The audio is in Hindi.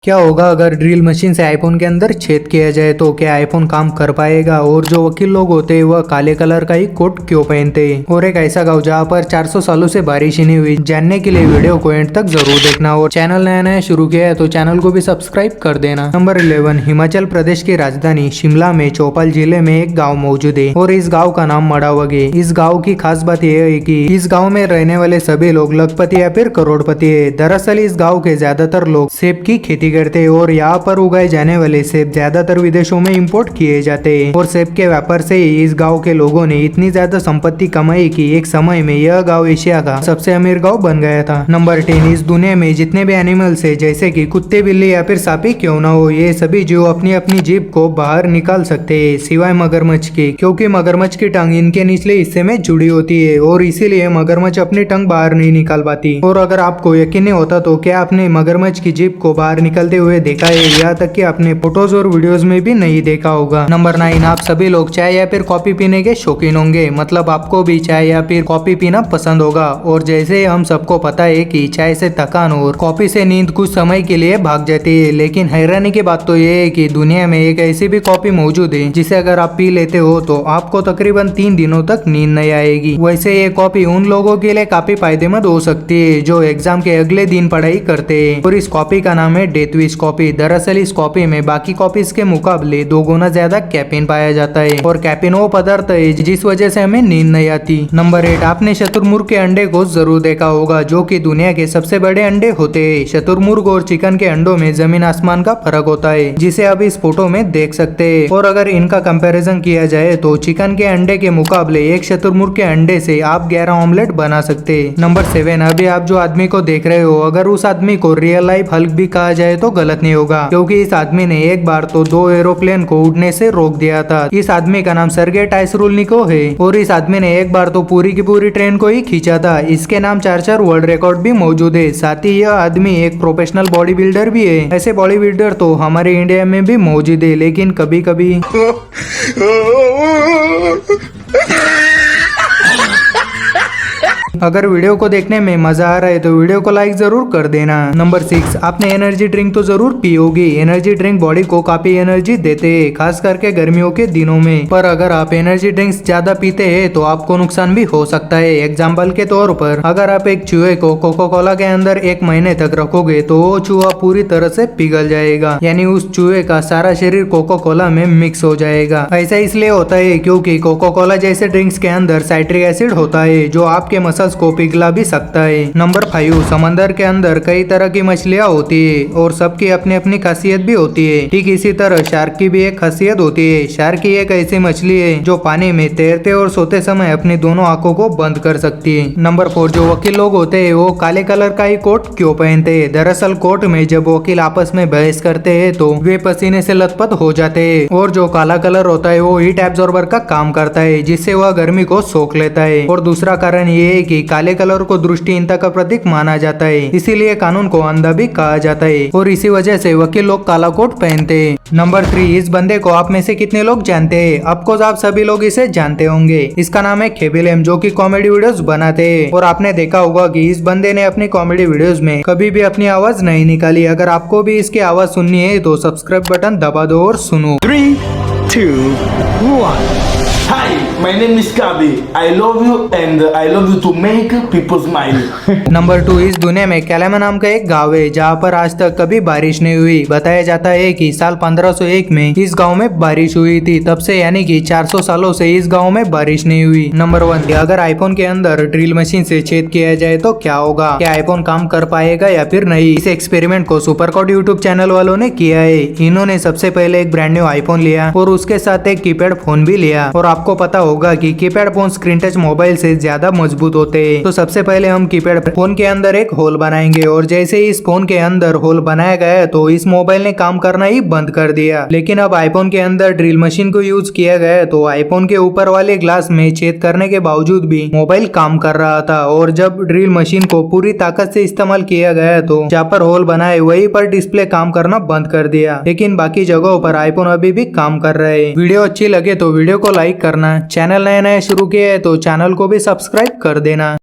क्या होगा अगर ड्रिल मशीन से आईफोन के अंदर छेद किया जाए तो क्या आईफोन काम कर पाएगा। और जो वकील लोग होते हैं वह काले कलर का ही कोट क्यों पहनते हैं। और एक ऐसा गांव जहाँ पर 400 सालों से बारिश ही नहीं हुई। जानने के लिए वीडियो को एंड तक जरूर देखना। और चैनल नया नया शुरू किया है तो चैनल को भी सब्सक्राइब कर देना। नंबर 11, हिमाचल प्रदेश की राजधानी शिमला में चौपाल जिले में एक गाँव मौजूद है और इस गाँव का नाम मड़ावग है। इस गाँव की खास बात यह है कि इस गाँव में रहने वाले सभी लोग लखपति या फिर करोड़पति है। दरअसल इस गाँव के ज्यादातर लोग सेब की खेती करते हैं और यहाँ पर उगाए जाने वाले सेब ज्यादातर विदेशों में इंपोर्ट किए जाते हैं। और सेब के व्यापार से ही इस गांव के लोगों ने इतनी ज्यादा संपत्ति कमाई कि एक समय में यह गांव एशिया का सबसे अमीर गांव बन गया था। नंबर 10, इस दुनिया में जितने भी एनिमल्स है जैसे कि कुत्ते बिल्ली या फिर सांपी क्यों ना हो, ये सभी जीव अपनी अपनी जीभ को बाहर निकाल सकते है सिवाय मगरमच्छ के, क्योंकि मगरमच्छ की टंग इनके निचले हिस्से में जुड़ी होती है और इसीलिए मगरमच्छ अपनी टंग बाहर नहीं निकाल पाती। और अगर आपको यकीन नहीं होता तो क्या आपने मगरमच्छ की जीभ को बाहर निकलते हुए देखा है, यहाँ तक कि आपने फोटोज और वीडियोस में भी नहीं देखा होगा। नंबर 9, आप सभी लोग चाय या फिर कॉफी पीने के शौकीन होंगे, मतलब आपको भी चाय या फिर कॉफी पीना पसंद होगा। और जैसे हम सबको पता है कि चाय से थकान और कॉफी से नींद कुछ समय के लिए भाग जाती है, लेकिन हैरानी की बात तो ये है कि दुनिया में एक ऐसी भी कॉफी मौजूद है जिसे अगर आप पी लेते हो तो आपको तकरीबन 3 दिनों तक नींद नहीं आएगी। वैसे ये कॉफी उन लोगों के लिए काफी फायदेमंद हो सकती है जो एग्जाम के अगले दिन पढ़ाई करते हैं। और इस कॉफी का नाम है डेथ विश कॉफी। दरअसल इस कॉफी में बाकी कॉफीज के मुकाबले 2 गुना ज्यादा कैफीन पाया जाता है और कैफीन वो पदार्थ है जिस वजह से हमें नींद नहीं आती। नंबर 8, आपने शुतुरमुर्ग के अंडे को जरूर देखा होगा जो कि दुनिया के सबसे बड़े अंडे होते हैं। शुतुरमुर्ग और चिकन के अंडों में जमीन आसमान का फर्क होता है जिसे आप इस फोटो में देख सकते हैं। और अगर इनका कंपैरिजन किया जाए तो चिकन के अंडे के मुकाबले एक शुतुरमुर्ग के अंडे से आप 11 ऑमलेट बना सकते हैं। नंबर 7, अभी आप जो आदमी को देख रहे हो अगर उस आदमी को रियल लाइफ हल्क भी कहा जाए तो गलत नहीं होगा, क्योंकि इस आदमी ने एक बार तो 2 एरोप्लेन को उड़ने से रोक दिया था। इस आदमी का नाम सर्गेई टाइसरुलनिको है और इस आदमी ने एक बार तो पूरी की पूरी ट्रेन को ही खींचा था। इसके नाम 4 वर्ल्ड रिकॉर्ड भी मौजूद है। साथ ही यह आदमी एक प्रोफेशनल बॉडी बिल्डर भी है। ऐसे बॉडी बिल्डर तो हमारे इंडिया में भी मौजूद है, लेकिन कभी कभी अगर वीडियो को देखने में मजा आ रहा है तो वीडियो को लाइक जरूर कर देना। नंबर 6, आपने एनर्जी ड्रिंक तो जरूर पी होगी। एनर्जी ड्रिंक बॉडी को काफी एनर्जी देते हैं, खास करके गर्मियों के दिनों में। पर अगर आप एनर्जी ड्रिंक्स ज्यादा पीते हैं तो आपको नुकसान भी हो सकता है। एग्जाम्पल के तौर पर अगर आप एक चूहे को कोको कोला के अंदर 1 महीने तक रखोगे तो वो चूहा पूरी तरह से पिघल जाएगा, यानी उस चूहे का सारा शरीर कोको कोला में मिक्स हो जाएगा। ऐसा इसलिए होता है क्योंकि कोको कोला जैसे ड्रिंक्स के अंदर साइट्रिक एसिड होता है जो आपके मसल्स को पिघला भी सकता है। नंबर 5, समंदर के अंदर कई तरह की मछलियाँ होती है और सबकी अपनी अपनी खासियत भी होती है। ठीक इसी तरह शार्क की भी एक खासियत होती है। शार्क की एक ऐसी मछली है जो पानी में तैरते और सोते समय अपनी दोनों आंखों को बंद कर सकती है। नंबर 4, जो वकील लोग होते हैं वो काले कलर का ही कोट क्यों पहनते हैं। दरअसल कोर्ट में जब वकील आपस में बहस करते हैं तो वे पसीने से लथपथ हो जाते हैं और जो काला कलर होता है वो हीट एब्जॉर्बर का काम करता है जिससे वह गर्मी को सोख लेता है। और दूसरा कारण ये है कि काले कलर को दृष्टिहीनता का प्रतीक माना जाता है, इसीलिए कानून को अंधा भी कहा जाता है और इसी वजह से वकील लोग काला कोट पहनते हैं। नंबर 3, इस बंदे को आप में से कितने लोग जानते हैं। ऑफकोर्स आप सभी लोग इसे जानते होंगे। इसका नाम है खेबिलेम जो कि कॉमेडी वीडियोस बनाते हैं और आपने देखा होगा कि इस बंदे ने अपनी कॉमेडी वीडियोस में कभी भी अपनी आवाज नहीं निकाली। अगर आपको भी इसकी आवाज सुननी है तो सब्सक्राइब बटन दबा दो और सुनो। 3, 2, 1. Hi, my name is Kabi. I love you and I love you to make people smile. Number 2, इस दुनिया में कैलामा नाम का एक गाँव है जहाँ पर आज तक कभी बारिश नहीं हुई। बताया जाता है कि साल 1501 में इस गाँव में बारिश हुई थी, तब से यानी कि 400 सालों से इस गाँव में बारिश नहीं हुई। नंबर 1, अगर आईफोन के अंदर ड्रिल मशीन से छेद किया जाए तो क्या होगा, क्या आईफोन काम कर पाएगा या फिर नहीं। इस एक्सपेरिमेंट को सुपरकोड यूट्यूब चैनल वालों ने किया है। इन्होंने सबसे पहले एक ब्रांड न्यू आईफोन लिया और उसके साथ एक कीपैड फोन भी लिया। और आपको पता होगा कि keypad phone screen touch mobile से ज्यादा मजबूत होते हैं। तो सबसे पहले हम कीपैड फोन के अंदर एक होल बनाएंगे और जैसे ही इस फोन के अंदर होल बनाया गया तो इस मोबाइल ने काम करना ही बंद कर दिया। लेकिन अब आईफोन के अंदर ड्रिल मशीन को यूज किया गया तो आईफोन के ऊपर वाले ग्लास में छेद करने के बावजूद भी मोबाइल काम कर रहा था। और जब ड्रिल मशीन को पूरी ताकत से इस्तेमाल किया गया तो जहाँ पर होल बनाए वहीं पर डिस्प्ले काम करना बंद कर दिया, लेकिन बाकी जगहों पर आईफोन अभी भी काम कर रहे हैं। वीडियो अच्छी लगे तो वीडियो को लाइक करना। चैनल नया नया शुरू किया है तो चैनल को भी सब्सक्राइब कर देना।